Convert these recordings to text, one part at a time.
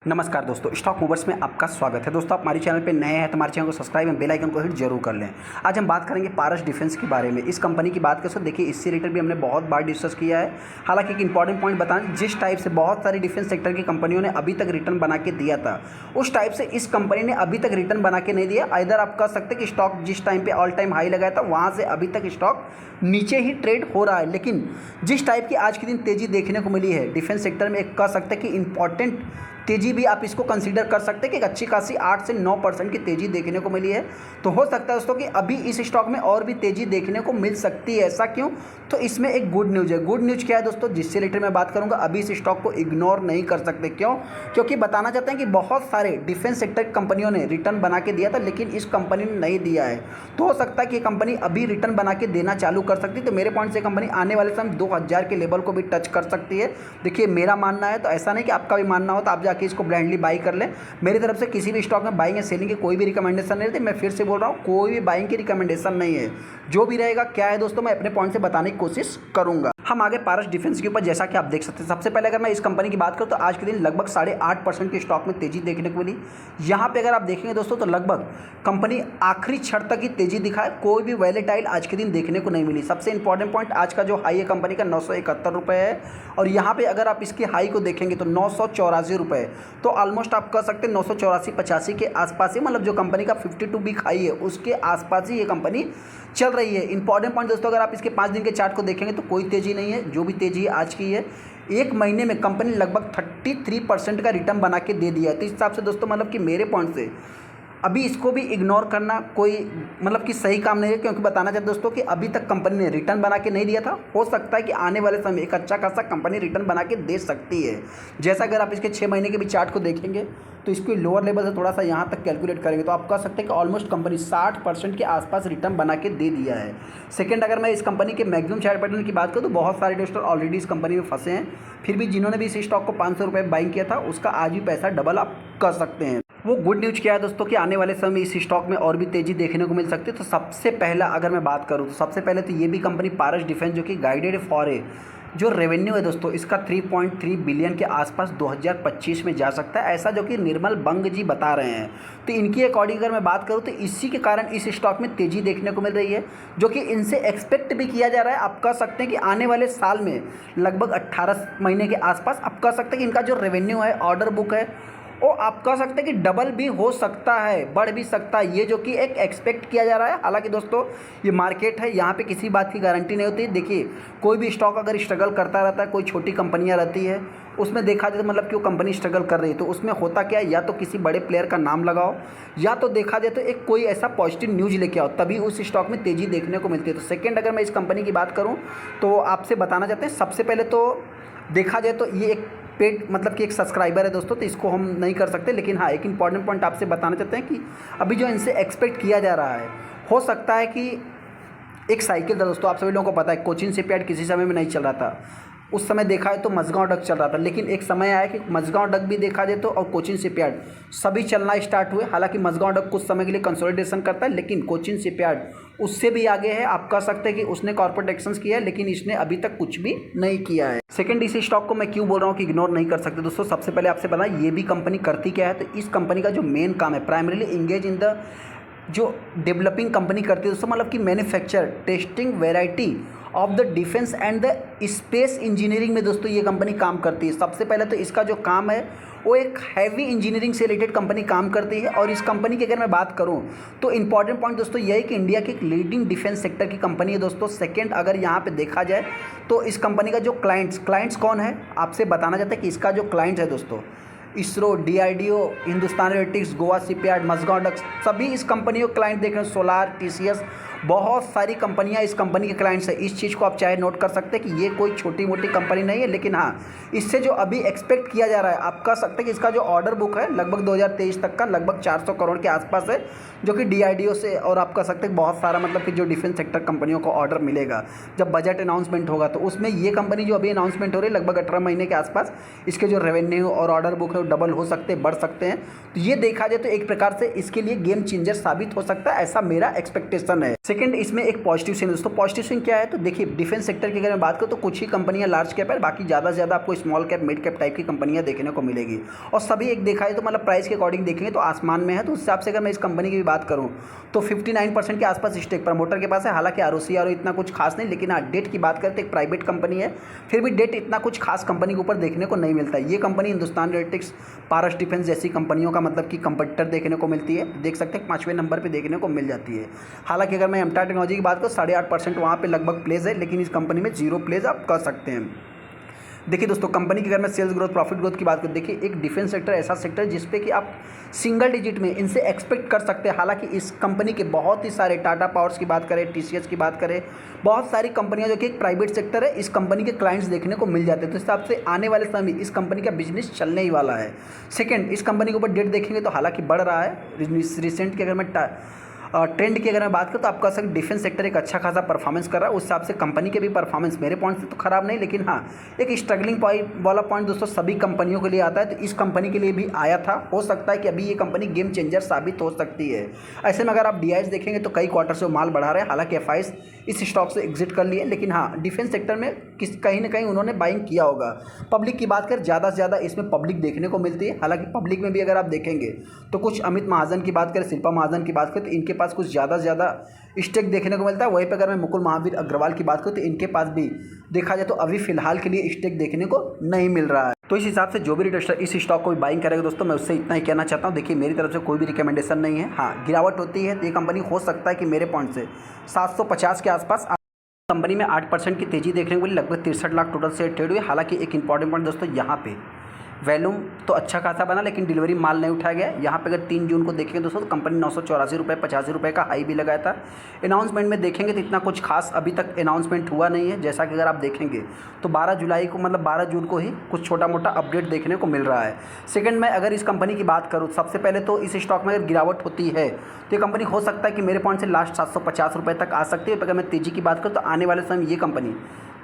नमस्कार दोस्तों, stock movers में आपका स्वागत है। दोस्तों, आप हमारे चैनल पे नए हैं तो हमारे चैनल को सब्सक्राइब एंड बेल आइकन को हिट जरूर कर लें। आज हम बात करेंगे पारस डिफेंस के बारे में। इस कंपनी की बात करें तो देखिए, इससे रिलेटेड भी हमने बहुत बार डिस्कस किया है। हालांकि एक इंपॉर्टेंट पॉइंट बताएं, जिस टाइप से बहुत सारी डिफेंस सेक्टर की कंपनियों ने अभी तक रिटर्न बना के दिया था, उस टाइप से इस कंपनी ने अभी तक रिटर्न बना के नहीं दिया। इधर आप कह सकते कि स्टॉक जिस टाइम पे ऑल टाइम हाई लगाया था, वहाँ से अभी तक स्टॉक नीचे ही ट्रेड हो रहा है। लेकिन जिस टाइप की आज के दिन तेज़ी देखने को मिली है डिफेंस सेक्टर में, एक कह सकते हैं कि इंपॉर्टेंट तेज़ी भी आप इसको कंसीडर कर सकते हैं कि एक अच्छी खासी 8 से 9% की तेज़ी देखने को मिली है। तो हो सकता है दोस्तों कि अभी इस स्टॉक में और भी तेज़ी देखने को मिल सकती है। ऐसा क्यों? तो इसमें एक गुड न्यूज़ है। गुड न्यूज़ क्या है दोस्तों, जिससे रिलेटेड मैं बात करूंगा। अभी इस स्टॉक को इग्नोर नहीं कर सकते। क्यों? क्योंकि बताना चाहते हैं कि बहुत सारे डिफेंस सेक्टर कंपनियों ने रिटर्न बना के दिया था, लेकिन इस कंपनी ने नहीं दिया है। तो हो सकता है कि ये कंपनी अभी रिटर्न बना के देना चालू कर सकती है। तो मेरे पॉइंट से कंपनी आने वाले समय 2000 के लेवल को भी टच कर सकती है। देखिए, मेरा मानना है, तो ऐसा नहीं कि आपका भी मानना हो तो आप जाके इसको ब्लाइंडली बाई कर लें। मेरी तरफ से किसी भी स्टॉक में बाइंग या सेलिंग की कोई भी रिकमेंडेशन नहीं रहती। मैं फिर से बोल रहा हूँ, कोई भी बाइंग की रिकमेंडेशन नहीं है। जो भी रहेगा क्या है दोस्तों, मैं अपने पॉइंट से बताने की कोशिश करूंगा। हम आगे पारस डिफेंस के ऊपर, जैसा कि आप देख सकते हैं, सबसे पहले अगर मैं इस कंपनी की बात करूं तो आज के दिन लगभग 8.5% के स्टॉक में तेजी देखने को मिली। यहां पे अगर आप देखेंगे दोस्तों, तो लगभग कंपनी आखिरी क्षण तक ही तेजी दिखाए, कोई भी वैलेटाइल आज के दिन देखने को नहीं मिली। सबसे इंपॉर्टेंट पॉइंट, आज का जो हाई है कंपनी का 971 रुपये है, और यहाँ पे अगर आप इसके हाई को देखेंगे तो 984 रुपये। तो ऑलमोस्ट आप कह सकते हैं 984-85 के आसपास ही, मतलब जो कंपनी का 52 वीक हाई है उसके आसपास ही ये कंपनी चल रही है। इंपॉर्टेंट पॉइंट दोस्तों, अगर आप इसके 5 दिन के चार्ट को देखेंगे तो कोई तेजी नहीं है। जो भी तेजी है आज की है। एक महीने में कंपनी लगभग 33% का रिटर्न बना के दे दिया है। तो इस हिसाब से दोस्तों, मतलब कि मेरे पॉइंट से अभी इसको भी इग्नोर करना कोई मतलब कि सही काम नहीं है। क्योंकि बताना चाहते दोस्तों कि अभी तक कंपनी ने रिटर्न बना के नहीं दिया था। हो सकता है कि आने वाले समय एक अच्छा खासा कंपनी रिटर्न बना के दे सकती है। जैसा अगर आप इसके 6 महीने के भी चार्ट को देखेंगे तो इसको लोअर लेवल से थोड़ा सा यहाँ तक कैलकुलेट करेंगे तो आप कह सकते हैं कि ऑलमोस्ट कंपनी 60% के आसपास रिटर्न बना के दे दिया है। सेकंड, अगर मैं इस कंपनी के मैक्सिमम चार्ट पैटर्न की बात करूँ तो बहुत सारे इन्वेस्टर ऑलरेडी इस कंपनी में फंसे हैं। फिर भी जिन्होंने भी इस स्टॉक को 500 रुपये बाइंग किया था, उसका आज भी पैसा डबल आप कर सकते हैं। वो गुड न्यूज़ क्या है दोस्तों कि आने वाले समय में इस स्टॉक में और भी तेज़ी देखने को मिल सकती है। तो सबसे पहला अगर मैं बात करूँ तो सबसे पहले तो ये भी कंपनी पारस डिफेंस, जो कि गाइडेड फॉर है, जो रेवेन्यू है दोस्तों इसका 3.3 बिलियन के आसपास 2025 में जा सकता है, ऐसा जो कि निर्मल बंग जी बता रहे हैं। तो इनकी अकॉर्डिंग अगर मैं बात करूं तो इसी के कारण इस स्टॉक में तेज़ी देखने को मिल रही है, जो कि इनसे एक्सपेक्ट भी किया जा रहा है। आप कह सकते हैं कि आने वाले साल में लगभग 18 महीने के आसपास आप कह सकते हैं कि इनका जो रेवेन्यू है, ऑर्डर बुक है, वो आप कह सकते हैं कि डबल भी हो सकता है, बढ़ भी सकता है, ये जो कि एक एक्सपेक्ट किया जा रहा है। हालांकि दोस्तों ये मार्केट है, यहाँ पे किसी बात की गारंटी नहीं होती। देखिए, कोई भी स्टॉक अगर स्ट्रगल करता रहता है, कोई छोटी कंपनियाँ रहती है, उसमें देखा जाए तो मतलब कि वो कंपनी स्ट्रगल कर रही है तो उसमें होता क्या है, या तो किसी बड़े प्लेयर का नाम लगाओ, या तो देखा जाए तो एक कोई ऐसा पॉजिटिव न्यूज़ लेके आओ, तभी उस स्टॉक में तेज़ी देखने को मिलती है। तो सेकेंड, अगर मैं इस कंपनी की बात करूँ तो आपसे बताना चाहते हैं, सबसे पहले तो देखा जाए तो ये एक पेड मतलब कि एक सब्सक्राइबर है दोस्तों, तो इसको हम नहीं कर सकते। लेकिन हाँ, एक इंपॉर्टेंट पॉइंट आपसे बताना चाहते हैं कि अभी जो इनसे एक्सपेक्ट किया जा रहा है, हो सकता है कि एक साइकिल था दोस्तों, आप सभी लोगों को पता है कोचिन शिपयार्ड किसी समय में नहीं चल रहा था। उस समय देखा है तो मझगांव डक चल रहा था, लेकिन एक समय आया कि मझगांव डक भी देखा जाए तो और कोचिन शिपयार्ड सभी चलना स्टार्ट हुए। हालांकि मझगांव डक कुछ समय के लिए कंसोलिडेशन करता है, लेकिन कोचिन शिपयार्ड उससे भी आगे है। आप कह सकते हैं कि उसने कॉर्पोरेट एक्शंस किया है, लेकिन इसने अभी तक कुछ भी नहीं किया है। सेकंड, इस स्टॉक को मैं क्यों बोल रहा हूँ कि इग्नोर नहीं कर सकते दोस्तों, सबसे पहले आपसे पता ये भी कंपनी करती क्या है। तो इस कंपनी का जो मेन काम है, प्राइमरीली इंगेज इन द जो डेवलपिंग कंपनी करती है दोस्तों, मतलब कि manufacture, testing, variety of the defence and the space engineering में दोस्तों ये कंपनी काम करती है। सबसे पहले तो इसका जो काम है वो एक हैवी इंजीनियरिंग से रिलेटेड कंपनी काम करती है। और इस कंपनी की अगर मैं बात करूं तो इंपॉर्टेंट पॉइंट दोस्तों यह है कि इंडिया की एक लीडिंग डिफेंस सेक्टर की कंपनी है दोस्तों। सेकंड, अगर यहाँ पे देखा जाए तो इस कंपनी का जो क्लाइंट्स कौन है, आपसे बताना चाहते हैं कि इसका जो क्लाइंट है दोस्तों, ISRO, DRDO, Hindustan Aeronautics, Goa Shipyard, Mazagon Dock, सभी इस कंपनियों के क्लाइंट देख रहे हैं। सोलार, TCS, बहुत सारी कंपनियां इस कंपनी के क्लाइंट्स हैं। इस चीज़ को आप चाहे नोट कर सकते हैं कि ये कोई छोटी मोटी कंपनी नहीं है। लेकिन हाँ, इससे जो अभी एक्सपेक्ट किया जा रहा है, आप कह सकते हैं कि इसका जो ऑर्डर बुक है लगभग 2023 तक का लगभग 400 करोड़ के आसपास है, जो कि DRDO से, और आप कह सकते हैं बहुत सारा मतलब कि जो डिफेंस सेक्टर कंपनियों को ऑर्डर मिलेगा जब बजट अनाउंसमेंट होगा, तो उसमें ये कंपनी जो अभी अनाउंसमेंट हो रही है लगभग 18 महीने के आसपास, इसके जो रेवेन्यू और ऑर्डर बुक है वो डबल हो सकते हैं, बढ़ सकते हैं। तो ये देखा जाए तो एक प्रकार से इसके लिए गेम चेंजर साबित हो सकता है, ऐसा मेरा एक्सपेक्टेशन है। सेकंड इसमें एक पॉजिटिव सीन दोस्तों, पॉजिटिव सीन क्या है तो देखिए डिफेंस सेक्टर की अगर मैं बात करूँ तो कुछ ही कंपनियां लार्ज कैप है, बाकी ज़्यादा से ज़्यादा आपको small cap mid cap type की कंपनियां देखने को मिलेगी। और सभी एक देखा है तो मतलब प्राइस के अकॉर्डिंग देखेंगे तो आसमान में है। तो उस हिसाब से अगर मैं इस कंपनी की भी बात करूँ तो 59% के आसपास स्टेक प्रमोटर के पास है। हालांकि आर इतना कुछ खास नहीं, लेकिन हाँ डेट की बात करें तो एक प्राइवेट कंपनी है, फिर भी डेट इतना कुछ खास कंपनी के ऊपर देखने को नहीं मिलता है। ये कंपनी हिंदुस्तान एरोनॉटिक्स, पारस डिफेंस जैसी कंपनियों का मतलब कि कंपटीटर देखने को मिलती है। देख सकते हैं 5वें नंबर पर देखने को मिल जाती है। हालांकि अगर मैं एमटा टेक्नोलॉजी की बात करूँ 8.5% वहाँ पे लगभग प्लेस है, लेकिन इस कंपनी में 0 प्लेस आप कर सकते हैं। देखिए दोस्तों कंपनी की अगर मैं सेल्स ग्रोथ प्रॉफिट ग्रोथ की बात करूँ, देखिए एक डिफेंस सेक्टर ऐसा सेक्टर है जिसपे कि आप सिंगल डिजिट में इनसे एक्सपेक्ट कर सकते हैं। हालांकि इस कंपनी के बहुत ही सारे टाटा पावर्स की बात करें, टीसीएस की बात करें, बहुत सारी कंपनियां जो कि एक प्राइवेट सेक्टर है, इस कंपनी के क्लाइंट्स देखने को मिल जाते हैं। तो इस हिसाब से आने वाले समय में इस कंपनी का बिजनेस चलने ही वाला है। सेकेंड, इस कंपनी के ऊपर डेट देखेंगे तो हालांकि बढ़ रहा है। रिसेंट की अगर मैं ट्रेंड की अगर मैं बात करूँ तो आपका सकते डिफेंस सेक्टर एक अच्छा खासा परफॉर्मेंस कर रहा है। उस हिसाब से कंपनी के भी परफॉर्मेंस मेरे पॉइंट से तो खराब नहीं, लेकिन हाँ एक स्ट्रगलिंग पॉइंट वाला पॉइंट दोस्तों सभी कंपनियों के लिए आता है। तो इस कंपनी के लिए भी आया था। हो सकता है कि अभी ये कंपनी गेम चेंजर साबित हो सकती है। ऐसे में अगर आप डीआईएस देखेंगे तो कई क्वार्टर से माल बढ़ा रहे हैं। हालांकि एफआईएस इस स्टॉक से एग्जिट कर लिए, लेकिन हाँ डिफेंस सेक्टर में कहीं ना कहीं उन्होंने बाइंग किया होगा। पब्लिक की बात करें ज़्यादा से ज़्यादा इसमें पब्लिक देखने को मिलती है। हालांकि पब्लिक में भी अगर आप देखेंगे तो कुछ अमित महाजन की बात करें, शिल्पा महाजन की बात करें तो इनके पास कुछ ज़्यादा से ज़्यादा स्टेक देखने को मिलता है। वहीं पर अगर मैं मुकुल महावीर अग्रवाल की बात करूँ तो इनके पास भी देखा जाए तो अभी फिलहाल के लिए स्टेक देखने को नहीं मिल रहा है। तो इस हिसाब से जो भी इन्वेस्टर इस स्टॉक को भी बाइंग करेगा दोस्तों, मैं उससे इतना ही कहना चाहता हूँ। देखिए मेरी तरफ से कोई भी रिकमेंडेशन नहीं है। हाँ गिरावट होती है तो ये कंपनी हो सकता है कि मेरे पॉइंट से 750 के आसपास कंपनी में 8% की तेजी देखने को मिली। लगभग 63 लाख टोटल शेयर ट्रेड हुए। हालांकि एक इंपॉर्टेंट पॉइंट दोस्तों यहाँ पे वैल्यूम तो अच्छा खासा बना, लेकिन डिलीवरी माल नहीं उठाया गया। यहाँ पे अगर 3 जून को देखेंगे दोस्तों तो कंपनी 984 रुपये 85 रुपये का हाई भी लगाया था। अनाउंसमेंट में देखेंगे तो इतना कुछ खास अभी तक अनाउंसमेंट हुआ नहीं है। जैसा कि अगर आप देखेंगे तो 12 जुलाई को मतलब 12 जून को ही कुछ छोटा मोटा अपडेट देखने को मिल रहा है। सेकंड में अगर इस कंपनी की बात करूँ, सबसे पहले तो इस स्टॉक में अगर गिरावट होती है तो ये कंपनी हो सकता है कि मेरे पॉइंट से लास्ट 750 रुपये तक आ सकती है। अगर मैं तेज़ी की बात करूँ तो आने वाले समय ये कंपनी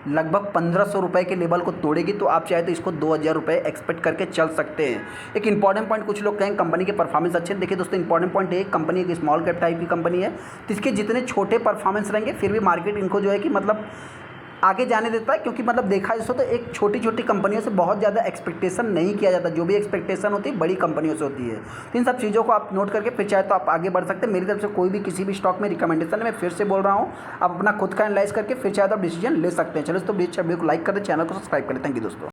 लगभग 1500 रुपये के लेवल को तोड़ेगी। तो आप चाहे तो इसको 2000 रुपये एक्सपेक्ट करके चल सकते हैं। एक इंपॉर्टेंट पॉइंट, कुछ लोग कहें कंपनी के परफॉर्मेंस अच्छे। देखिए दोस्तों इंपॉर्टेंट पॉइंट एक कंपनी एक स्मॉल कैप टाइप की कंपनी है, तो इसके जितने छोटे परफॉर्मेंस रहेंगे फिर भी मार्केट इनको जो है कि मतलब आगे जाने देता है। क्योंकि मतलब देखा जाए तो एक छोटी छोटी कंपनियों से बहुत ज़्यादा एक्सपेक्टेशन नहीं किया जाता। जो भी एक्सपेक्टेशन होती है बड़ी कंपनियों से होती है। तो इन सब चीज़ों को आप नोट करके फिर चाहे तो आप आगे बढ़ सकते हैं। मेरी तरफ से कोई भी किसी भी स्टॉक में रिकमेंडेशन है, मैं फिर से बोल रहा हूँ, आप अपना खुद का एनालाइज करके फिर चाहे तो आप डिसीजन ले सकते हैं। चलो तो वीडियो को लाइक करें, चैनल को सब्सक्राइब करें। थैंक यू दोस्तों।